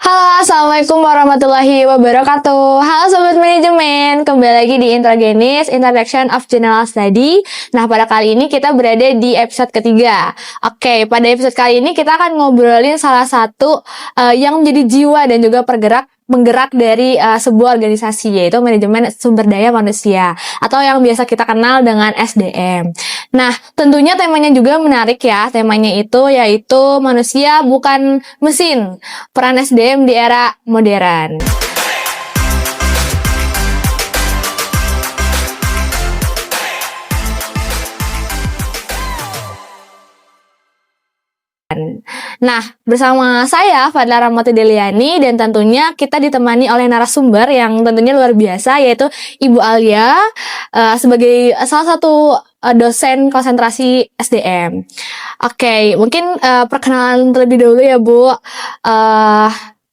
Halo, Assalamualaikum warahmatullahi wabarakatuh. Halo Sobat Manajemen, kembali lagi di Introgenis, Introduction of General Study. Nah, pada kali ini kita berada di episode ketiga. Oke, pada episode kali ini kita akan ngobrolin salah satu yang menjadi jiwa dan juga penggerak dari sebuah organisasi, yaitu manajemen sumber daya manusia atau yang biasa kita kenal dengan SDM. Nah, tentunya temanya juga menarik ya. Temanya itu yaitu manusia bukan mesin, peran SDM di era modern. Nah, bersama saya Fadla Rahmati Deliani, dan tentunya kita ditemani oleh narasumber yang tentunya luar biasa, yaitu Ibu Alia sebagai salah satu dosen konsentrasi SDM. Oke, mungkin perkenalan terlebih dahulu ya Bu.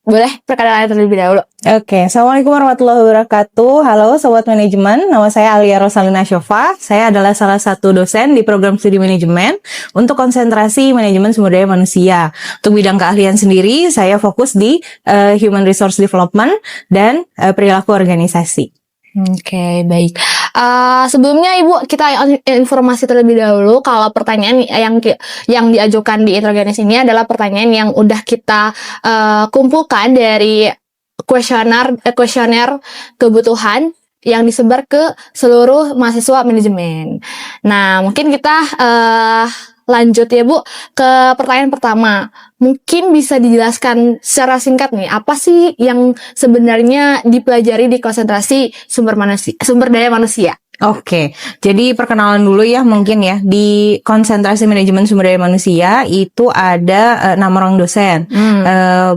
Boleh perkenalan terlebih dahulu. Oke, Assalamualaikum warahmatullahi wabarakatuh. Halo Sobat Manajemen, nama saya Alia Rosalina Shofa. Saya adalah salah satu dosen di program studi manajemen untuk konsentrasi manajemen sumber daya manusia. Untuk bidang keahlian sendiri, saya fokus di Human Resource Development dan perilaku organisasi. Oke, baik. Sebelumnya Ibu, kita informasi terlebih dahulu kalau pertanyaan yang diajukan di Introgenis ini adalah pertanyaan yang udah kita kumpulkan dari kuesioner kebutuhan yang disebar ke seluruh mahasiswa manajemen. Nah, mungkin kita lanjut ya Bu ke pertanyaan pertama. Mungkin bisa dijelaskan secara singkat nih, apa sih yang sebenarnya dipelajari di konsentrasi sumber daya manusia? Oke, jadi perkenalan dulu ya mungkin ya. Di konsentrasi manajemen sumber daya manusia itu ada 6 orang dosen.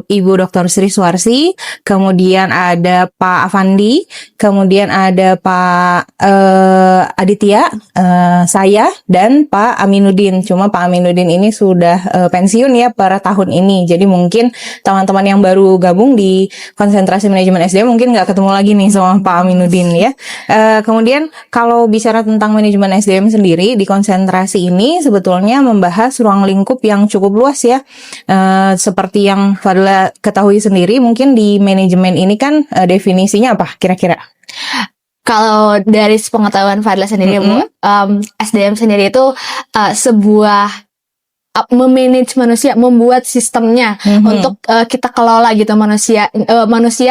Ibu Dr. Sri Suwarsi, kemudian ada Pak Afandi, kemudian ada Pak Aditya, saya, dan Pak Aminuddin. Cuma Pak Aminuddin ini sudah pensiun ya pada tahun ini. Jadi mungkin teman-teman yang baru gabung di konsentrasi manajemen SDM mungkin nggak ketemu lagi nih sama Pak Aminuddin ya. Kemudian kalau bicara tentang manajemen SDM sendiri, di konsentrasi ini sebetulnya membahas ruang lingkup yang cukup luas ya. Seperti yang Fadla ketahui sendiri, mungkin di manajemen ini kan definisinya apa kira-kira? Kalau dari pengetahuan Fadla sendiri, Bu, SDM sendiri itu sebuah memanage manusia, membuat sistemnya untuk kita kelola gitu manusia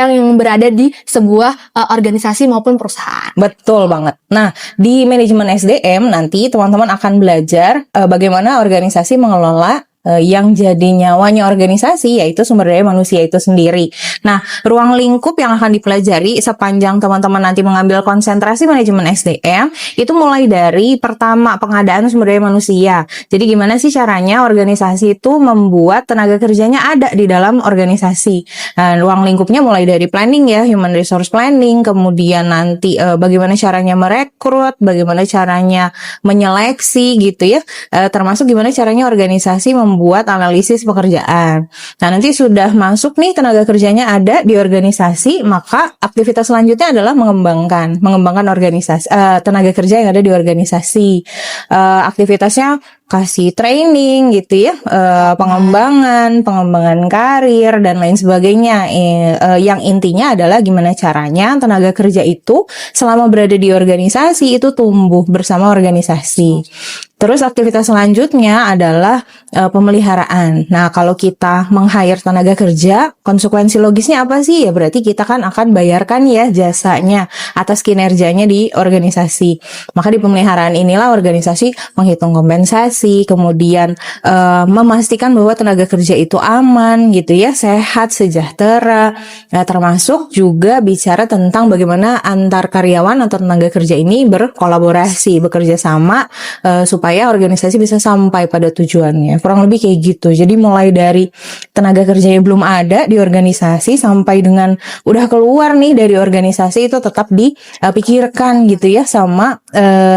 yang berada di sebuah organisasi maupun perusahaan. Betul banget. Nah, di manajemen SDM nanti teman-teman akan belajar bagaimana organisasi mengelola yang jadi nyawanya organisasi, yaitu sumber daya manusia itu sendiri. Nah, ruang lingkup yang akan dipelajari sepanjang teman-teman nanti mengambil konsentrasi manajemen SDM itu mulai dari pertama pengadaan sumber daya manusia. Jadi gimana sih caranya organisasi itu membuat tenaga kerjanya ada di dalam organisasi. Nah, ruang lingkupnya mulai dari planning ya, human resource planning, kemudian nanti bagaimana caranya merekrut, bagaimana caranya menyeleksi gitu ya, termasuk gimana caranya organisasi membuat analisis pekerjaan. Nah, nanti sudah masuk nih tenaga kerjanya ada di organisasi, maka aktivitas selanjutnya adalah mengembangkan organisasi, tenaga kerja yang ada di organisasi. Aktivitasnya kasih training gitu ya, pengembangan karir dan lain sebagainya. Yang intinya adalah gimana caranya tenaga kerja itu selama berada di organisasi itu tumbuh bersama organisasi. Terus aktivitas selanjutnya adalah pemeliharaan. Nah, kalau kita meng-hire tenaga kerja, konsekuensi logisnya apa sih? Ya berarti kita kan akan bayarkan ya jasanya atas kinerjanya di organisasi. Maka di pemeliharaan inilah organisasi menghitung kompensasi, kemudian memastikan bahwa tenaga kerja itu aman gitu ya, sehat, sejahtera. Termasuk juga bicara tentang bagaimana antar karyawan atau tenaga kerja ini berkolaborasi, bekerja sama supaya organisasi bisa sampai pada tujuannya. Kurang lebih kayak gitu. Jadi mulai dari tenaga kerjanya belum ada di organisasi sampai dengan udah keluar nih dari organisasi itu tetap dipikirkan gitu ya sama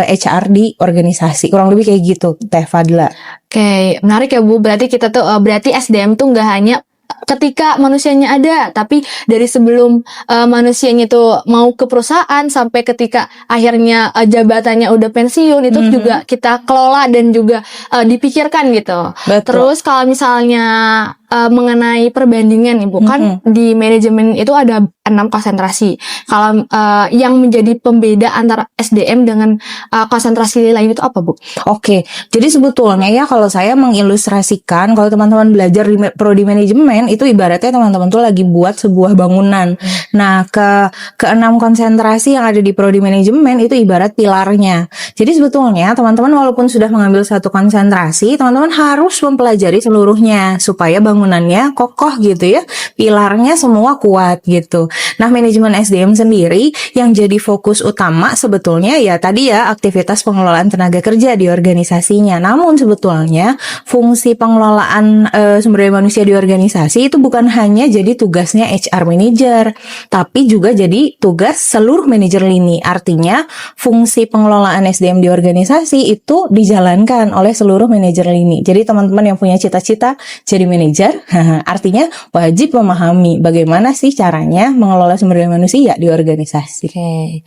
HR di organisasi. Kurang lebih kayak gitu, Teh Fadla. Oke, menarik ya Bu. Berarti kita tuh berarti SDM tuh nggak hanya ketika manusianya ada, tapi dari sebelum manusianya itu mau ke perusahaan sampai ketika akhirnya jabatannya udah pensiun itu juga kita kelola dan juga dipikirkan gitu. Betul. Terus kalau misalnya mengenai perbandingan nih Bu, kan di manajemen itu ada 6 konsentrasi. Kalau yang menjadi pembeda antara SDM dengan konsentrasi lain itu apa Bu? Oke, jadi sebetulnya ya kalau saya mengilustrasikan, kalau teman-teman belajar di prodi manajemen itu ibaratnya teman-teman tuh lagi buat sebuah bangunan. Nah, keenam konsentrasi yang ada di prodi manajemen itu ibarat pilarnya. Jadi sebetulnya teman-teman walaupun sudah mengambil satu konsentrasi, teman-teman harus mempelajari seluruhnya supaya bangunannya kokoh gitu ya, pilarnya semua kuat gitu. Nah, manajemen SDM sendiri yang jadi fokus utama sebetulnya ya tadi ya aktivitas pengelolaan tenaga kerja di organisasinya. Namun sebetulnya fungsi pengelolaan sumber daya manusia di organisasi itu bukan hanya jadi tugasnya HR manager, tapi juga jadi tugas seluruh manajer lini. Artinya fungsi pengelolaan SDM di organisasi itu dijalankan oleh seluruh manajer lini. Jadi teman-teman yang punya cita-cita jadi manajer, artinya wajib memahami bagaimana sih caranya mengelola sumber daya manusia di organisasi. Oke.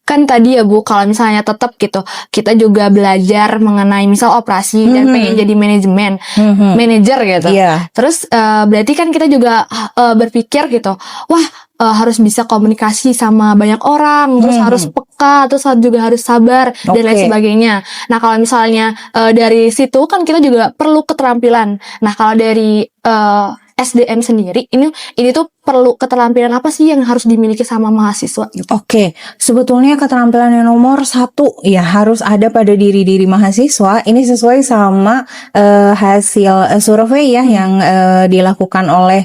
Kan tadi ya Bu, kalau misalnya tetap gitu, kita juga belajar mengenai misal operasi dan pengen jadi manajer gitu. Iya. Terus berarti kan kita juga berpikir gitu, wah harus bisa komunikasi sama banyak orang, terus harus peka, terus juga harus sabar dan lain sebagainya. Nah kalau misalnya dari situ kan kita juga perlu keterampilan. Nah kalau dari SDM sendiri ini tuh perlu keterampilan apa sih yang harus dimiliki sama mahasiswa gitu? Oke, sebetulnya keterampilan yang nomor 1 ya harus ada pada diri mahasiswa. Ini sesuai sama hasil survei ya yang dilakukan oleh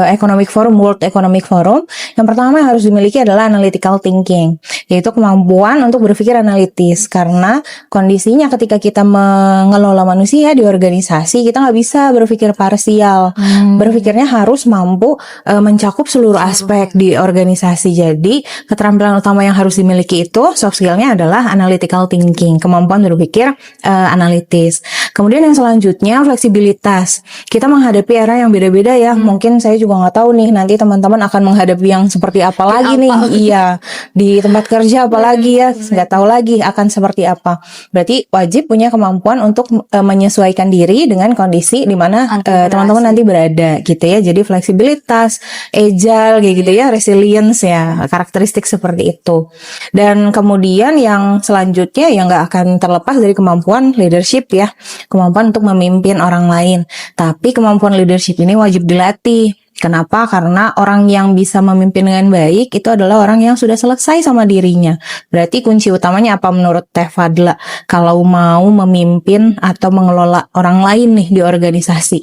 Economic Forum, World Economic Forum. Yang pertama yang harus dimiliki adalah analytical thinking, yaitu kemampuan untuk berpikir analitis. Karena kondisinya ketika kita mengelola manusia di organisasi, kita nggak bisa berpikir parsial. Berpikirnya harus mampu mencakup seluruh aspek di organisasi. Jadi keterampilan utama yang harus dimiliki itu soft skill-nya adalah analytical thinking, kemampuan berpikir analitis. Kemudian yang selanjutnya fleksibilitas. Kita menghadapi era yang beda-beda ya. Mungkin saya juga nggak tahu nih nanti teman-teman akan menghadapi yang seperti apa lagi nih. Iya, di tempat kerja apalagi ya, nggak tahu lagi akan seperti apa. Berarti wajib punya kemampuan untuk menyesuaikan diri dengan kondisi di mana teman-teman nanti berada gitu ya. Jadi fleksibilitas, agile kayak gitu ya, resilience ya, karakteristik seperti itu. Dan kemudian yang selanjutnya yang nggak akan terlepas dari kemampuan leadership ya, kemampuan untuk memimpin orang lain. Tapi kemampuan leadership ini wajib dilatih. Kenapa? Karena orang yang bisa memimpin dengan baik itu adalah orang yang sudah selesai sama dirinya. Berarti kunci utamanya apa menurut Teh Fadla kalau mau memimpin atau mengelola orang lain nih di organisasi?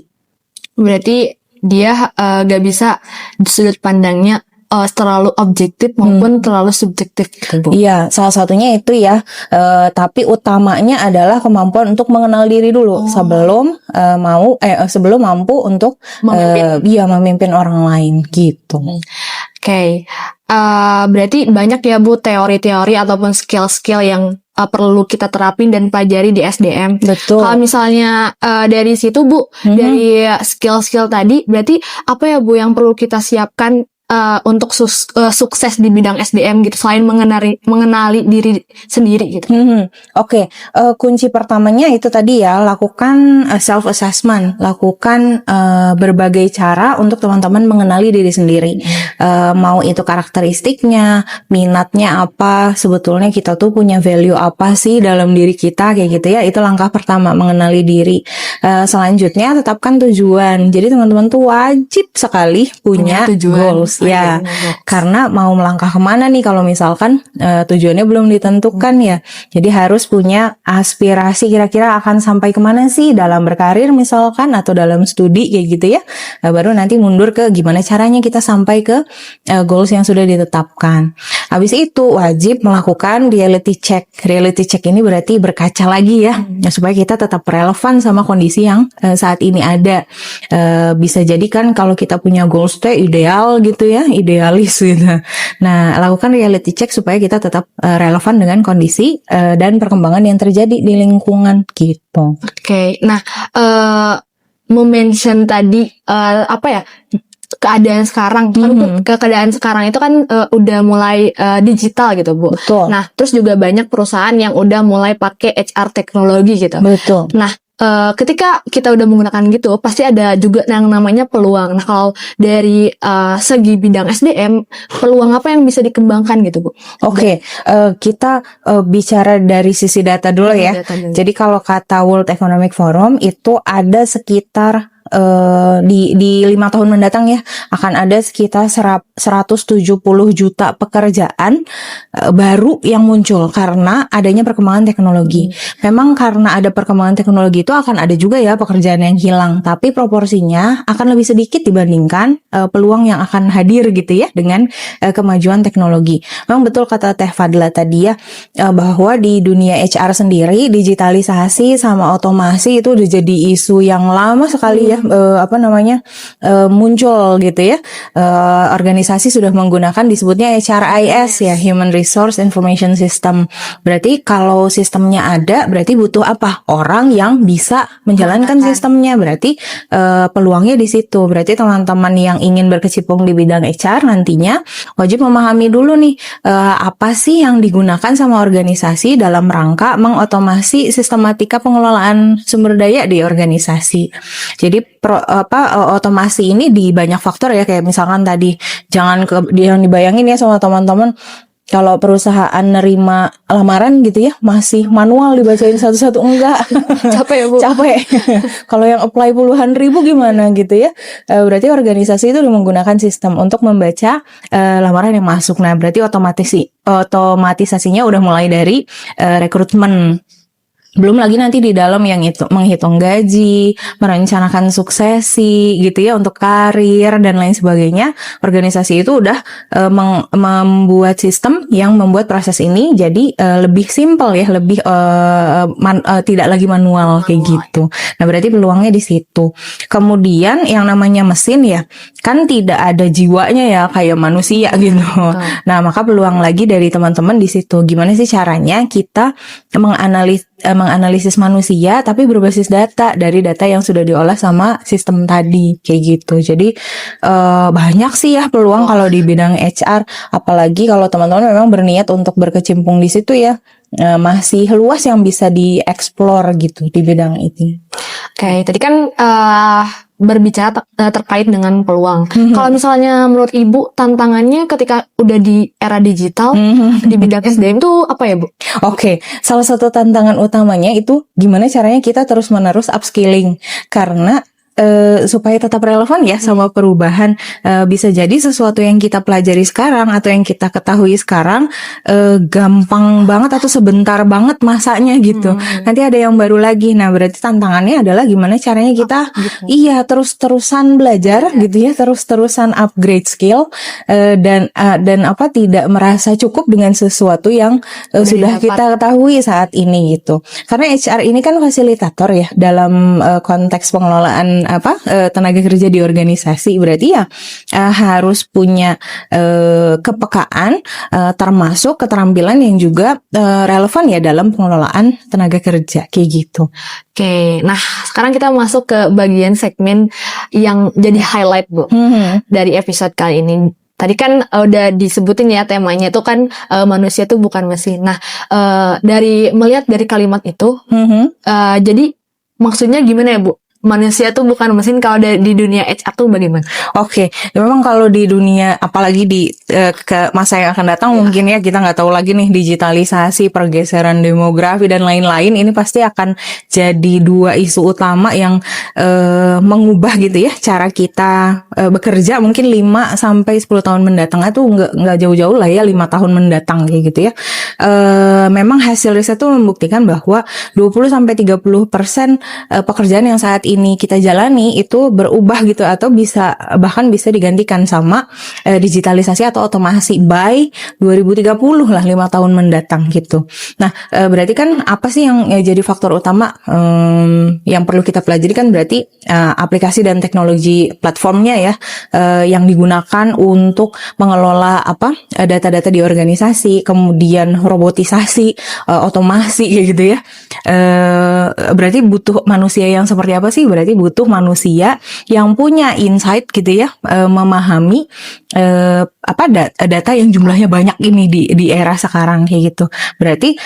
Berarti dia gak bisa sudut pandangnya terlalu objektif maupun terlalu subjektif gitu Bu. Iya, salah satunya itu ya. Tapi utamanya adalah kemampuan untuk mengenal diri dulu sebelum mampu untuk memimpin orang lain gitu. Oke. Berarti banyak ya Bu teori-teori ataupun skill-skill yang perlu kita terapin dan pelajari di SDM. Betul. Kalau misalnya dari situ Bu, dari skill-skill tadi, berarti apa ya Bu yang perlu kita siapkan untuk sukses di bidang SDM gitu, selain mengenali diri sendiri gitu. Oke. Kunci pertamanya itu tadi ya, lakukan self assessment, lakukan berbagai cara untuk teman-teman mengenali diri sendiri. Mau itu karakteristiknya, minatnya apa, sebetulnya kita tuh punya value apa sih dalam diri kita kayak gitu ya. Itu langkah pertama, mengenali diri. Selanjutnya tetapkan tujuan. Jadi teman-teman tuh wajib sekali punya goals ya. Karena mau melangkah kemana nih kalau misalkan tujuannya belum ditentukan ya. Jadi harus punya aspirasi kira-kira akan sampai kemana sih dalam berkarir misalkan atau dalam studi kayak gitu ya. Baru nanti mundur ke gimana caranya kita sampai ke goals yang sudah ditetapkan. Habis itu wajib melakukan reality check. Reality check ini berarti berkaca lagi ya, supaya kita tetap relevan sama kondisi yang saat ini ada. Bisa jadi kan kalau kita punya goals tuh ideal gitu ya, idealis gitu. Nah, lakukan reality check supaya kita tetap relevan dengan kondisi dan perkembangan yang terjadi di lingkungan gitu. Oke. Nah, mention tadi keadaan sekarang kan keadaan sekarang itu kan udah mulai digital gitu Bu. Betul. Nah terus juga banyak perusahaan yang udah mulai pakai HR teknologi gitu. Betul. Nah ketika kita udah menggunakan gitu, pasti ada juga yang namanya peluang. Nah, kalau dari segi bidang SDM, peluang apa yang bisa dikembangkan gitu, Bu? Oke, kita bicara dari sisi data dulu ya. Data dulu. Jadi kalau kata World Economic Forum itu ada sekitar di 5 tahun mendatang ya akan ada sekitar 170 juta pekerjaan baru yang muncul karena adanya perkembangan teknologi. Memang karena ada perkembangan teknologi itu akan ada juga ya pekerjaan yang hilang, tapi proporsinya akan lebih sedikit dibandingkan peluang yang akan hadir gitu ya dengan kemajuan teknologi. Memang betul kata Teh Fadla tadi ya bahwa di dunia HR sendiri digitalisasi sama otomasi itu udah jadi isu yang lama sekali ya muncul gitu ya. Organisasi sudah menggunakan disebutnya HRIS ya, Human Resource Information System. Berarti kalau sistemnya ada berarti butuh apa? Orang yang bisa menjalankan sistemnya. Berarti peluangnya di situ. Berarti teman-teman yang ingin berkecimpung di bidang HR nantinya wajib memahami dulu nih apa sih yang digunakan sama organisasi dalam rangka mengotomasi sistematika pengelolaan sumber daya di organisasi. Jadi otomasi ini di banyak faktor ya, kayak misalkan tadi jangan dibayangin ya sama teman-teman kalau perusahaan nerima lamaran gitu ya masih manual dibacain satu-satu, enggak. Capek ya, Bu? Capek. Kalau yang apply puluhan ribu gimana gitu ya. Berarti organisasi itu udah menggunakan sistem untuk membaca lamaran yang masuk. Nah, berarti otomatisasinya udah mulai dari rekrutmen. Belum lagi nanti di dalam yang itu menghitung gaji, merencanakan suksesi gitu ya untuk karir dan lain sebagainya. Organisasi itu udah membuat sistem yang membuat proses ini jadi lebih simpel ya, lebih tidak lagi manual kayak gitu. Nah, berarti peluangnya di situ. Kemudian yang namanya mesin ya, kan tidak ada jiwanya ya kayak manusia gitu. Nah, maka peluang lagi dari teman-teman di situ. Gimana sih caranya kita menganalisis manusia tapi berbasis data dari data yang sudah diolah sama sistem tadi kayak gitu. Jadi banyak sih ya peluang kalau di bidang HR, apalagi kalau teman-teman memang berniat untuk berkecimpung di situ ya. Masih luas yang bisa dieksplor gitu di bidang itu. Oke, tadi kan berbicara terkait dengan peluang. Kalau misalnya menurut Ibu tantangannya ketika udah di era digital di bidang SDM itu apa ya, Bu? Oke, salah satu tantangan utamanya itu gimana caranya kita terus-menerus upskilling, karena supaya tetap relevan ya sama perubahan. Bisa jadi sesuatu yang kita pelajari sekarang atau yang kita ketahui sekarang gampang banget atau sebentar banget masanya gitu. Nanti ada yang baru lagi. Nah, berarti tantangannya adalah gimana caranya kita terus-terusan belajar gitu ya, terus-terusan upgrade skill dan tidak merasa cukup dengan sesuatu yang sudah kita ketahui saat ini gitu. Karena HR ini kan fasilitator ya dalam konteks pengelolaan tenaga kerja di organisasi. Berarti ya harus punya kepekaan termasuk keterampilan yang juga relevan ya dalam pengelolaan tenaga kerja kayak gitu. Oke, nah sekarang kita masuk ke bagian segmen yang jadi highlight, Bu, dari episode kali ini. Tadi kan udah disebutin ya temanya itu kan manusia tuh bukan mesin. Nah, melihat dari kalimat itu, jadi maksudnya gimana ya, Bu? Manusia tuh bukan mesin kalau di dunia HR tuh bagaimana? Oke, ya memang kalau di dunia apalagi di ke masa yang akan datang mungkin ya kita nggak tahu lagi nih digitalisasi, pergeseran demografi dan lain-lain, ini pasti akan jadi dua isu utama yang mengubah gitu ya cara kita bekerja mungkin 5 sampai 10 tahun mendatang itu nggak jauh-jauh lah ya 5 tahun mendatang kayak gitu ya. Memang hasil riset tuh membuktikan bahwa 20 sampai 30% pekerjaan yang saat ini kita jalani itu berubah gitu atau bahkan bisa digantikan sama digitalisasi atau otomasi by 2030 lah, 5 tahun mendatang gitu. Nah, berarti kan apa sih yang jadi faktor utama yang perlu kita pelajari kan berarti aplikasi dan teknologi platformnya ya yang digunakan untuk mengelola data-data di organisasi, kemudian robotisasi, otomasi kayak gitu ya. Berarti butuh manusia yang seperti apa sih? berorganisasi berarti butuh manusia yang punya insight gitu ya, memahami data yang jumlahnya banyak ini di era sekarang kayak gitu. Berarti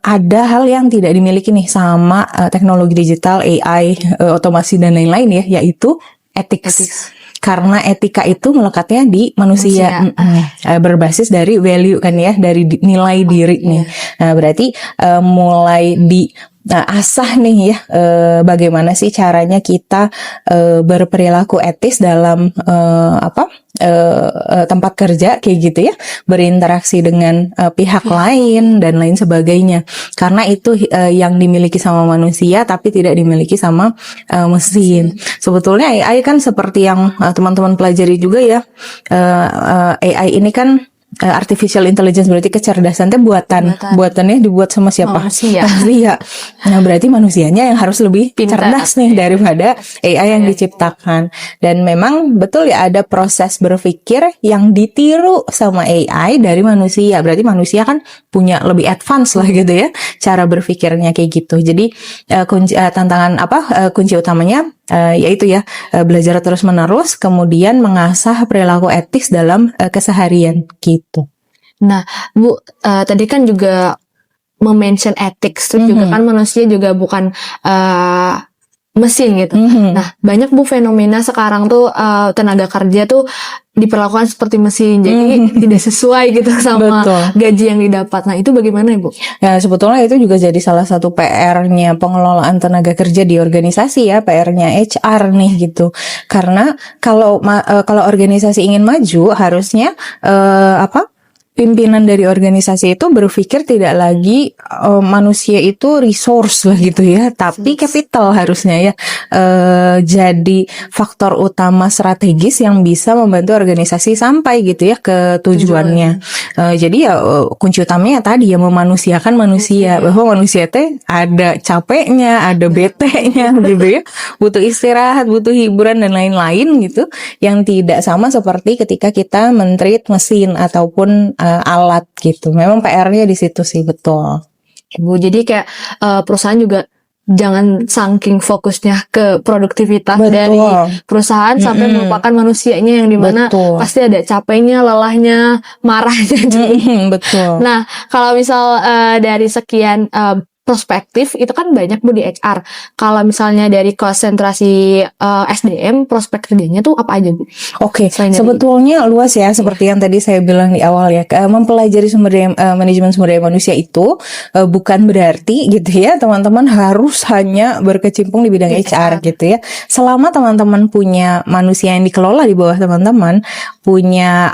ada hal yang tidak dimiliki nih sama teknologi digital, AI, otomasi dan lain-lain ya, yaitu ethics. Karena etika itu melekatnya di manusia. Berbasis dari value kan ya, dari nilai diri nih. Nah, berarti mulai di asah nih ya, bagaimana sih caranya kita berperilaku etis dalam tempat kerja kayak gitu ya, berinteraksi dengan pihak lain dan lain sebagainya. Karena itu yang dimiliki sama manusia tapi tidak dimiliki sama mesin. Sebetulnya AI kan seperti yang teman-teman pelajari juga ya, AI ini kan artificial intelligence, berarti kecerdasan itu buatannya dibuat sama siapa? Manusia. Nah, berarti manusianya yang harus lebih cerdas nih daripada AI yang diciptakan. Dan memang betul ya, ada proses berpikir yang ditiru sama AI dari manusia. Berarti manusia kan punya lebih advance lah gitu ya, cara berpikirnya kayak gitu. Jadi kunci utamanya yaitu ya, belajar terus-menerus, kemudian mengasah perilaku etis dalam keseharian gitu. Nah, Bu, tadi kan juga mention ethics, terus juga kan manusia juga bukan mesin gitu. Nah, banyak Bu fenomena sekarang tuh tenaga kerja tuh diperlakukan seperti mesin, jadi tidak sesuai gitu sama gaji yang didapat. Nah, itu bagaimana Ibu? Ya, sebetulnya itu juga jadi salah satu PR-nya pengelolaan tenaga kerja di organisasi ya, PR-nya HR nih gitu. Karena kalau organisasi ingin maju, harusnya pimpinan dari organisasi itu berpikir tidak lagi manusia itu resource lah gitu ya, tapi capital harusnya ya, jadi faktor utama strategis yang bisa membantu organisasi sampai gitu ya ke tujuannya. Jadi ya kunci utamanya tadi ya, memanusiakan manusia, bahwa manusia teh ada capeknya, ada betenya gitu ya, butuh istirahat, butuh hiburan dan lain-lain gitu, yang tidak sama seperti ketika kita men-treat mesin ataupun alat gitu. Memang PR-nya di situ sih, betul. Bu, jadi kayak perusahaan juga jangan saking fokusnya ke produktivitas dari perusahaan sampai melupakan manusianya, yang dimana pasti ada capeknya, lelahnya, marahnya. Betul. Nah, kalau misal dari sekian perspektif itu kan banyak Bu di HR. Kalau misalnya dari konsentrasi SDM, prospek kerjanya tuh apa aja Bu? Oke, sebetulnya luas ya, seperti yang tadi saya bilang di awal ya, mempelajari manajemen sumber daya manusia itu bukan berarti gitu ya teman-teman harus hanya berkecimpung di bidang HR gitu ya. Selama teman-teman punya manusia yang dikelola di bawah teman-teman, punya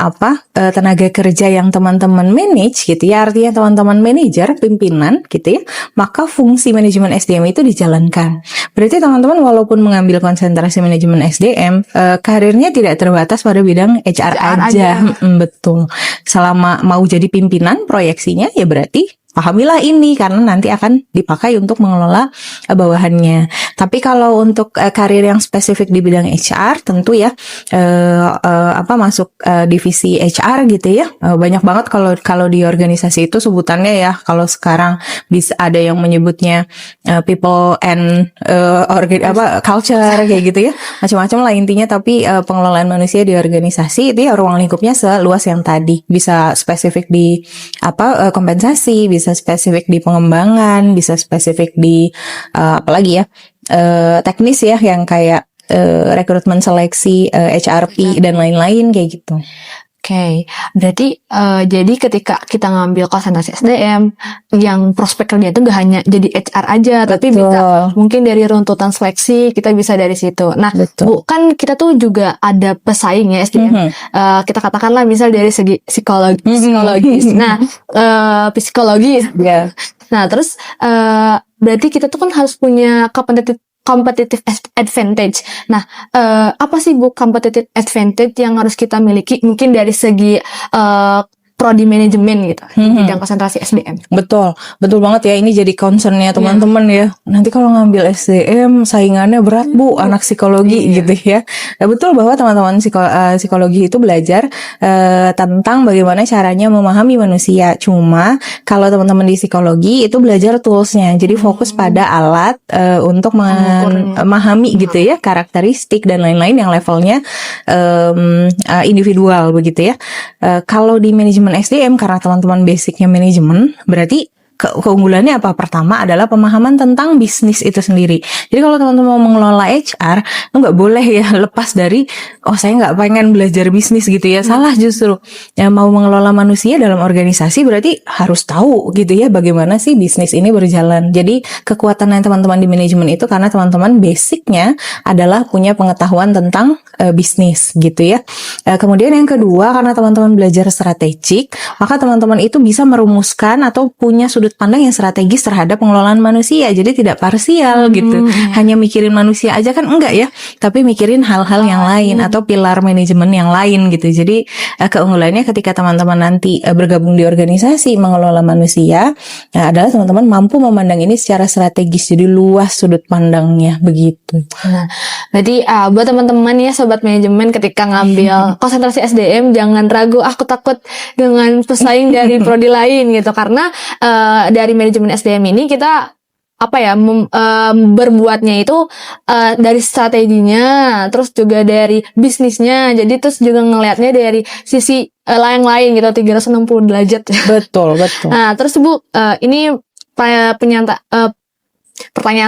tenaga kerja yang teman-teman manage gitu ya, artinya teman-teman manajer, pimpinan gitu ya, maka fungsi manajemen SDM itu dijalankan. Berarti teman-teman walaupun mengambil konsentrasi manajemen SDM, karirnya tidak terbatas pada bidang HR aja. Betul. Selama mau jadi pimpinan proyeksinya ya berarti pahamilah ini, karena nanti akan dipakai untuk mengelola bawahannya. Tapi kalau untuk karir yang spesifik di bidang HR, tentu ya masuk divisi HR gitu ya. Banyak banget kalau di organisasi itu sebutannya ya. Kalau sekarang bisa ada yang menyebutnya people and culture kayak gitu ya. Macam-macam lah intinya, tapi pengelolaan manusia di organisasi itu ya ruang lingkupnya seluas yang tadi. Bisa spesifik di kompensasi, bisa spesifik di pengembangan, bisa spesifik di apalagi ya, teknis ya, yang kayak rekrutmen, seleksi, HRP dan lain-lain kayak gitu. Oke, berarti jadi ketika kita ngambil konsentrasi SDM, yang prospek kerja itu gak hanya jadi HR aja, tapi bisa mungkin dari runtutan seleksi, kita bisa dari situ. Nah, Bu, kan kita tuh juga ada pesaing ya SDM. Kita katakanlah misal dari segi psikologis. Nah, psikologi. Nah, terus berarti kita tuh kan harus punya competitive advantage. Nah, apa sih Bu competitive advantage yang harus kita miliki? Mungkin dari segi prodi manajemen gitu di bidang konsentrasi SDM. Betul banget ya. Ini jadi concernnya teman-teman ya. Nanti kalau ngambil SDM saingannya berat Bu, anak psikologi gitu ya. Nah, betul bahwa teman-teman psikologi itu belajar tentang bagaimana caranya memahami manusia. Cuma kalau teman-teman di psikologi itu belajar toolsnya. Jadi fokus pada alat untuk memahami gitu ya, karakteristik dan lain-lain yang levelnya individual begitu ya. Kalau di manajemen SDM, karena teman-teman basicnya manajemen, berarti keunggulannya apa? Pertama adalah pemahaman tentang bisnis itu sendiri. Jadi kalau teman-teman mau mengelola HR, lu nggak boleh ya lepas dari, oh saya nggak pengen belajar bisnis gitu ya. Salah justru. Ya, mau mengelola manusia dalam organisasi berarti harus tahu gitu ya bagaimana sih bisnis ini berjalan. Jadi kekuatan teman-teman di manajemen itu karena teman-teman basicnya adalah punya pengetahuan tentang bisnis gitu ya. Kemudian yang kedua, karena teman-teman belajar strategik, maka teman-teman itu bisa merumuskan atau punya sudut pandang yang strategis terhadap pengelolaan manusia. Jadi tidak parsial gitu. Hanya mikirin manusia aja kan enggak ya, tapi mikirin hal-hal yang lain atau pilar manajemen yang lain gitu. Jadi keunggulannya ketika teman-teman nanti bergabung di organisasi mengelola manusia, adalah teman-teman mampu memandang ini secara strategis. Jadi luas sudut pandangnya begitu. Nah, berarti buat teman-teman ya sobat manajemen, ketika ngambil konsentrasi SDM jangan ragu, aku takut dengan pesaing dari prodi lain gitu, karena dari manajemen SDM ini kita berbuatnya itu dari strateginya, terus juga dari bisnisnya, jadi terus juga ngelihatnya dari sisi yang lain gitu, 360 derajat. Betul. Nah, terus Bu, ini pertanyaan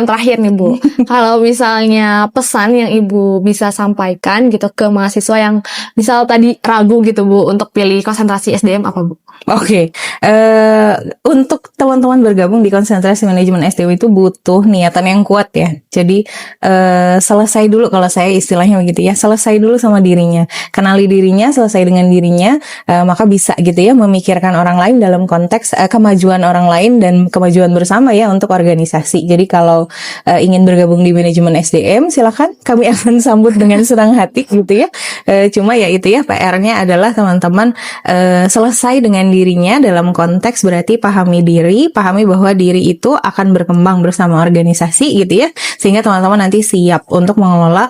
terakhir nih Bu. Kalau misalnya pesan yang Ibu bisa sampaikan gitu ke mahasiswa yang misal tadi ragu gitu Bu untuk pilih konsentrasi SDM, apa Bu? Oke, untuk teman-teman bergabung di konsentrasi manajemen SDM itu butuh niatan yang kuat ya. Jadi selesai dulu, kalau saya istilahnya begitu ya, selesai dulu sama dirinya, kenali dirinya, selesai dengan dirinya, maka bisa gitu ya memikirkan orang lain dalam konteks kemajuan orang lain dan kemajuan bersama ya untuk organisasi. Jadi kalau ingin bergabung di manajemen SDM, silakan, kami akan sambut dengan senang hati gitu ya. Cuma ya itu ya, PR-nya adalah teman-teman selesai dengan dirinya dalam konteks berarti pahami diri, pahami bahwa diri itu akan berkembang bersama organisasi gitu ya, sehingga teman-teman nanti siap untuk mengelola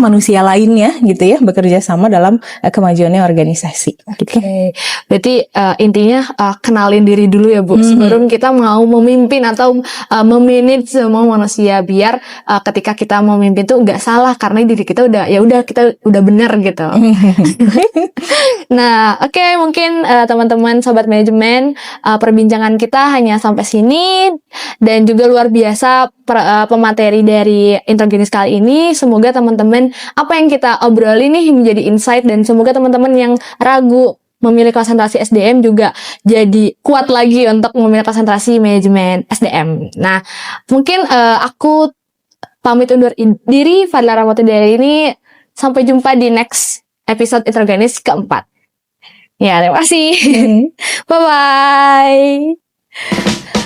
manusia lainnya gitu ya, bekerja sama dalam kemajuannya organisasi. Oke. Berarti intinya kenalin diri dulu ya Bu, sebelum kita mau memimpin atau memanage semua manusia, biar ketika kita memimpin tuh nggak salah karena diri kita kita udah benar gitu. Nah, oke, mungkin teman-teman sobat manajemen, perbincangan kita hanya sampai sini, dan juga luar biasa pemateri dari Introgenis kali ini. Semoga teman-teman apa yang kita obrolin nih menjadi insight, dan semoga teman-teman yang ragu memilih konsentrasi SDM juga jadi kuat lagi untuk memilih konsentrasi manajemen SDM. Nah, mungkin aku pamit undur diri, Fadla Rahmati dari ini. Sampai jumpa di next episode Introgenis keempat. Ya, terima kasih. Bye-bye.